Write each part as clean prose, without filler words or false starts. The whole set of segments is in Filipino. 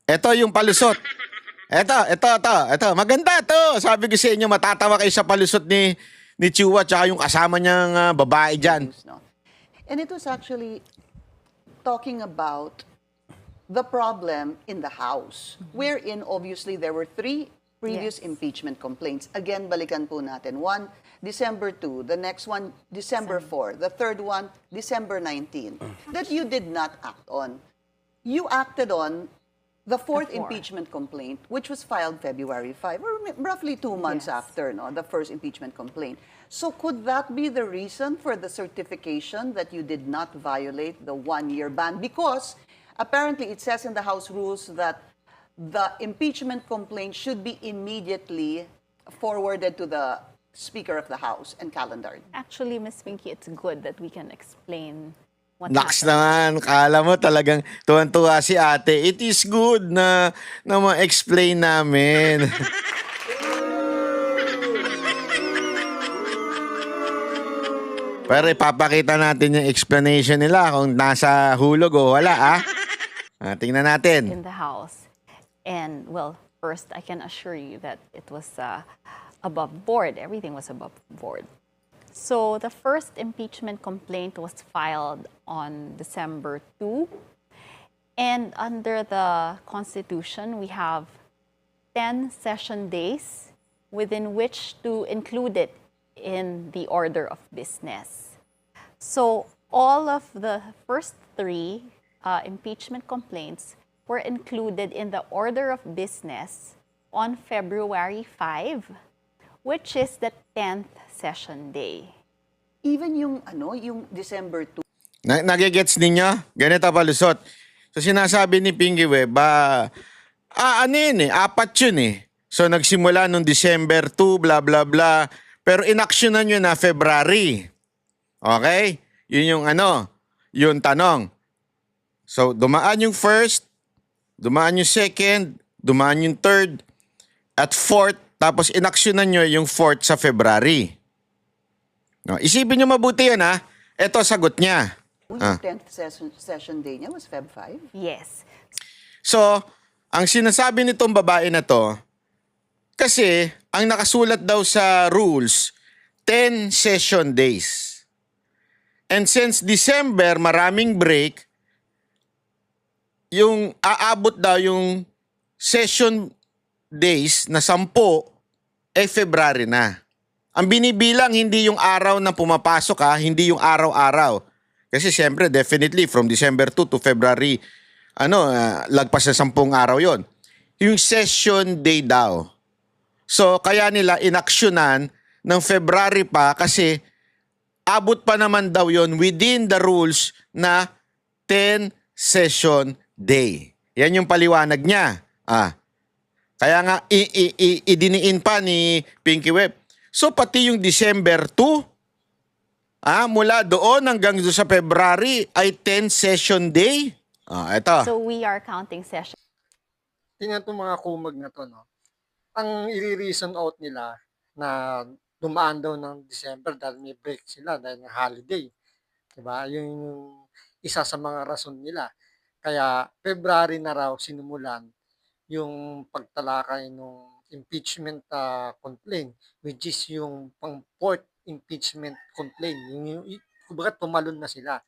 Ito yung palusot. Ito. Maganda to. Sabi ko sa inyo, matatawa kayo sa palusot ni Chua tsaka yung kasama niyang babae dyan. No? And it was actually talking about the problem in the House, wherein obviously there were three previous Yes. impeachment complaints. Again, balikan po natin. One, December 2. The next one, December 4. The third one, December 19. That you did not act on. You acted on the fourth impeachment complaint, which was filed February 5, or roughly 2 months Yes. after the first impeachment complaint. So could that be the reason for the certification that you did not violate the one-year ban? Because apparently it says in the House rules that the impeachment complaint should be immediately forwarded to the Speaker of the House and calendared. Actually, Miss Pinky, it's good that we can explain what Naks naman, happened. kala mo talagang tuwan-tuwa si ate. It is good na ma-explain namin. Pero ipapakita natin yung explanation nila kung nasa hulog o wala, tingnan natin. In the House. And, well, first, I can assure you that it was above board. Everything was above board. So, the first impeachment complaint was filed on December 2. And under the Constitution, we have 10 session days within which to include it in the order of business. So all of the first three impeachment complaints were included in the order of business on February 5, which is the 10th session day. Even yung December 2. Nagigets ninyo? Ganito palusot. So sinasabi ni Pinky Web, ano yun apat yun So nagsimula nung December 2, blah blah blah. Pero inaksyonan nyo na February. Okay? Yun yung yung tanong. So dumaan yung first, dumaan yung second, dumaan yung third, at fourth, tapos inaksyonan nyo yung fourth sa February. No, isipin nyo mabuti yun Ito sagot niya. Yung 10th session day niya was Feb 5. Yes. So, ang sinasabi nitong babae na to, kasi ang nakasulat daw sa rules, 10 session days. And since December, maraming break, yung aabot daw yung session days na 10, February na. Ang binibilang hindi yung araw na pumapasok hindi yung araw-araw. Kasi siyempre, definitely, from December 2 to February, lagpas na 10 araw yon. Yung session day daw. So, kaya nila inaksyonan ng February pa kasi abot pa naman daw yon within the rules na 10 session day. Yan yung paliwanag niya. Kaya nga, idiniin pa ni Pinky Web. So, pati yung December 2, mula doon hanggang sa February ay 10 session day. Ito. So we are counting session. Tingnan itong mga kumag na to, no? Ang i-reason out nila na dumaan daw ng December dahil may break sila dahil ng holiday. Diba? Yung isa sa mga rason nila. Kaya February na raw sinimulan yung pagtalakay ng impeachment complaint, which is yung pang fourth impeachment complaint. Yung kumbaga tumalon na sila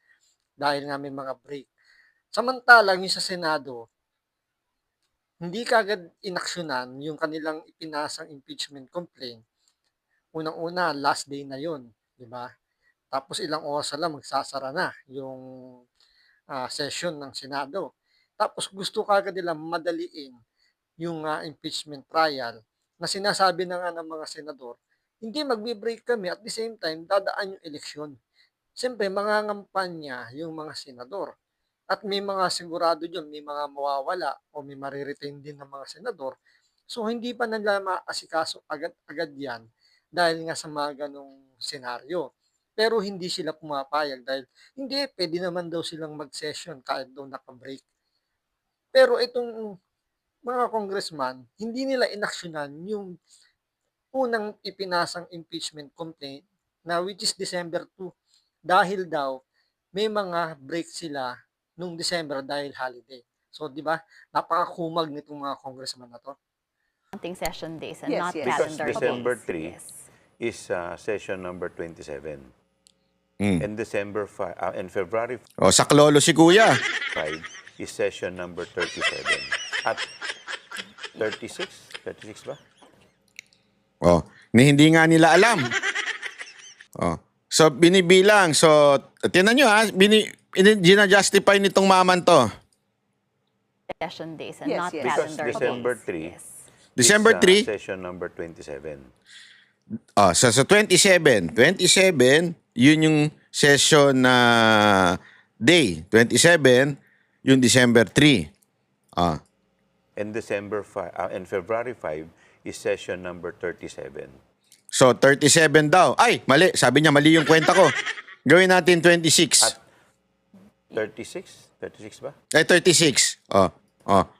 dahil nga may mga break. Samantalang yung sa Senado, hindi kagad inaksyonan yung kanilang ipinasang impeachment complaint. Unang-una, last day na yon, di ba? Tapos ilang oras lang magsasara na yung session ng Senado. Tapos gusto kagad nila madaliin yung impeachment trial na sinasabi na nga ng mga senador, hindi magbe-break kami at the same time dadaan yung eleksyon. Siyempre, mangangampanya yung mga senador. At may mga sigurado dyan, may mga mawawala o may mariretain din ng mga senador. So, hindi pa nila maasikaso agad-agad yan dahil nga sa mga ganong senaryo. Pero hindi sila pumapayag dahil hindi, pwede naman daw silang mag-session kahit daw naka-break. Pero itong mga congressman, hindi nila inaksyonan yung unang ipinasang impeachment complaint na which is December 2 dahil daw may mga break sila nung December dahil holiday. So, di ba, napakakumag nitong mga congressman na to. Counting session days and Yes, not yes. Because calendar December days. 3 Yes. is session number 27. Mm. And and February O, saklolo si kuya. 5 is session number 37. At 36? 36 ba? O, ni hindi nga nila alam. O, so, binibilang. So, tinan nyo ha, gina-justify nitong maman to. Session days and Yes, not yes. Because calendar December days. 3 Yes. December is 3, session number 27. sa 27. 27, yun yung session na day. 27, yung December 3. Ah. And and February 5 is session number 37. So, 37 daw. Ay, mali. Sabi niya, mali yung kwenta ko. Gawin natin 26. 36? 36 ba? 36. Oh.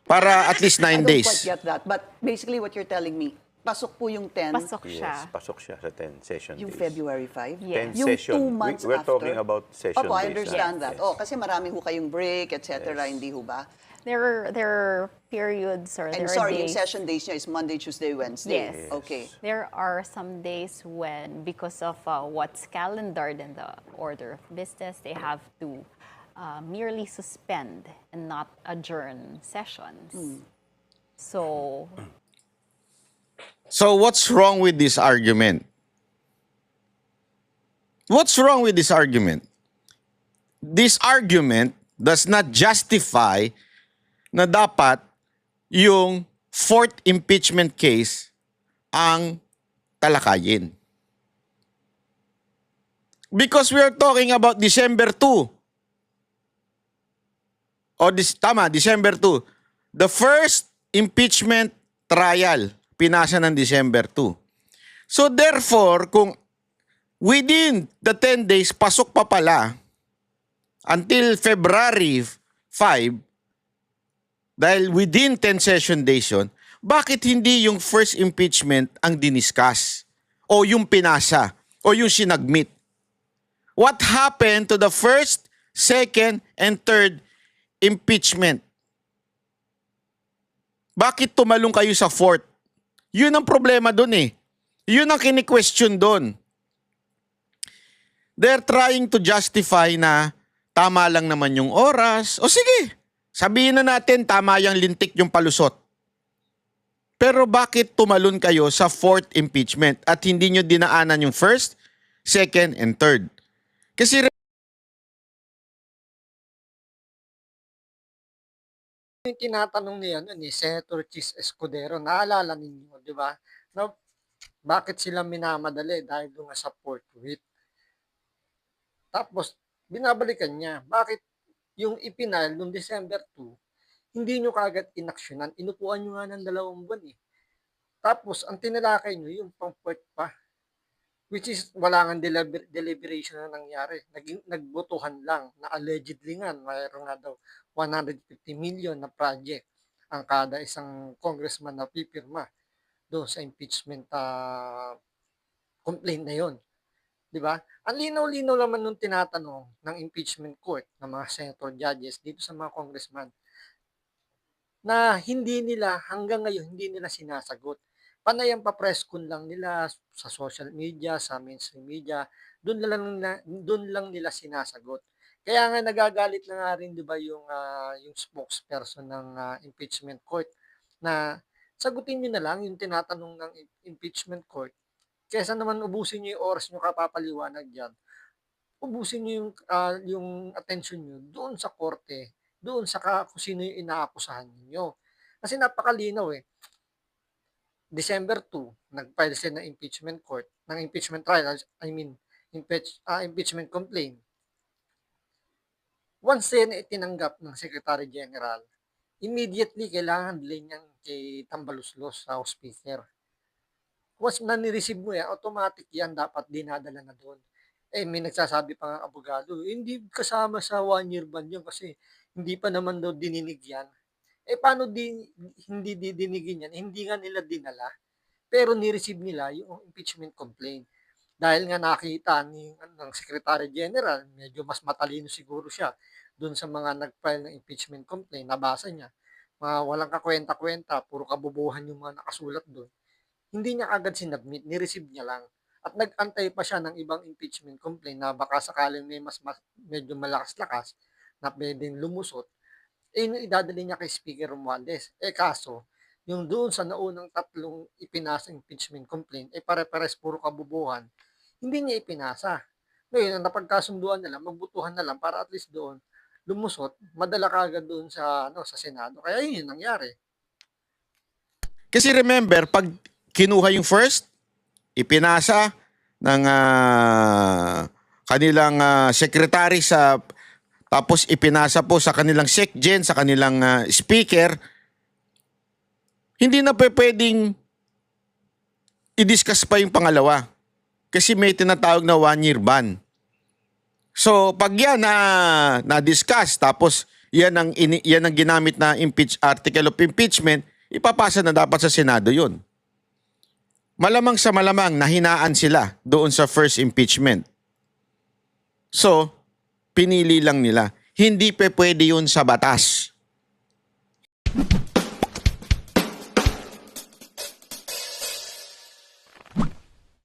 Para at least 9 I don't days. quite get that. But basically what you're telling me, pasok po yung 10, Pasok siya. Yes, pasok siya sa 10 session yung days. February 5. Yes. 10 Yung session. 2 months We're after. talking about session Opo, I days. understand that. Yes. Oh, kasi marami ho kayong break, etc. Hindi ho ba? There are periods or And there are sorry, yung days. session days niya is Monday, Tuesday, Wednesday. Yes. Okay. There are some days when, because of what's calendared in the order of business, they have to merely suspend and not adjourn sessions. So, So, what's wrong with this argument? What's wrong with this argument? This argument does not justify na dapat yung fourth impeachment case ang talakayin. Because we are talking about December 2. December 2. The first impeachment trial, pinasa ng December 2. So therefore, kung within the 10 days, pasok pa pala, until February 5, dahil within 10 session days yun, bakit hindi yung first impeachment ang diniscuss? O yung pinasa? O yung sinagmit? What happened to the first, second, and third impeachment? Bakit tumalong kayo sa fourth? Yun ang problema dun eh. Yun ang kini-question dun. They're trying to justify na tama lang naman yung oras. O sige, sabihin na natin tama yung lintik yung palusot. Pero bakit tumalon kayo sa fourth impeachment at hindi nyo dinaanan yung first, second, and third? Kasi Yung tinatanong niya ni Senator Chis Escudero, naalala ninyo, di ba? Na bakit sila minamadali dahil doon nga sa fourth week. Tapos, binabalikan niya, bakit yung ipinal noong December 2, hindi nyo kagad inaksyonan, inupuan nyo nga ng 2 buwan eh. Tapos, ang tinalakay nyo, yung pang-fourth pa, which is wala nga deliberation na nangyari. Nagbotohan lang na allegedly nga, mayroon nga daw 150 million na project ang kada isang congressman na pipirma doon sa impeachment complaint na yon. Di ba? Ang linaw-linaw naman nung tinatanong ng impeachment court ng mga senator judges dito sa mga congressman na hindi nila, hanggang ngayon, hindi nila sinasagot. Panay ang pa-press con lang nila sa social media, sa mainstream media, doon lang nila sinasagot. Kaya nga nagagalit na nga rin 'di ba yung spokesperson ng impeachment court na sagutin niyo na lang yung tinatanong ng impeachment court kaysa naman ubusin niyo yung oras niyo kapapaliwanag diyan. Ubusin niyo yung attention niyo doon sa korte, doon sa kung sino yung inaakusahan niyo. Kasi napakalinaw eh. December 2, nag-file sila ng impeachment court, ng impeachment trial, impeachment complaint. Once yan itinanggap ng Secretary General, immediately kailangan bilhin niyang kay Tambaluslos sa House Speaker. Once na ni-receive mo yan, automatic yan dapat dinadala na doon. May nagsasabi pa nga abogado, hindi kasama sa 1-year ban yun kasi hindi pa naman daw dininig yan. Paano hindi didinigin yan? Hindi nga nila dinala. Pero ni-receive nila yung impeachment complaint. Dahil nga nakita ng Secretary General, medyo mas matalino siguro siya doon sa mga nag-file ng impeachment complaint, nabasa niya, mga walang kakwenta-kwenta, puro kabubuhan yung mga nakasulat doon. Hindi niya agad sinubmit, ni-receive niya lang. At nag-antay pa siya ng ibang impeachment complaint na baka sakaling may medyo malakas-lakas na pwedeng lumusot, yung idadali niya kay Speaker Romualdez. Kaso, yung doon sa naunang tatlong ipinasa impeachment complaint, pare-pares puro kabubuhan, hindi niya ipinasa. Ngayon, ang napagkasunduan nila, magbutuhan na lang para at least doon lumusot, madala kagad doon sa Senado. Kaya yun yung nangyari. Kasi remember, pag kinuha yung first, ipinasa ng kanilang secretary tapos ipinasa po sa kanilang SecGen, sa kanilang speaker, hindi na pwedeng i-discuss pa yung pangalawa. Kasi may tinatawag na 1-year ban. So, pag yan na-discuss, tapos yan ang ginamit na article of impeachment, ipapasa na dapat sa Senado yun. Malamang sa malamang nahinaan sila doon sa first impeachment. So, pinili lang nila. Hindi pwede yun sa batas.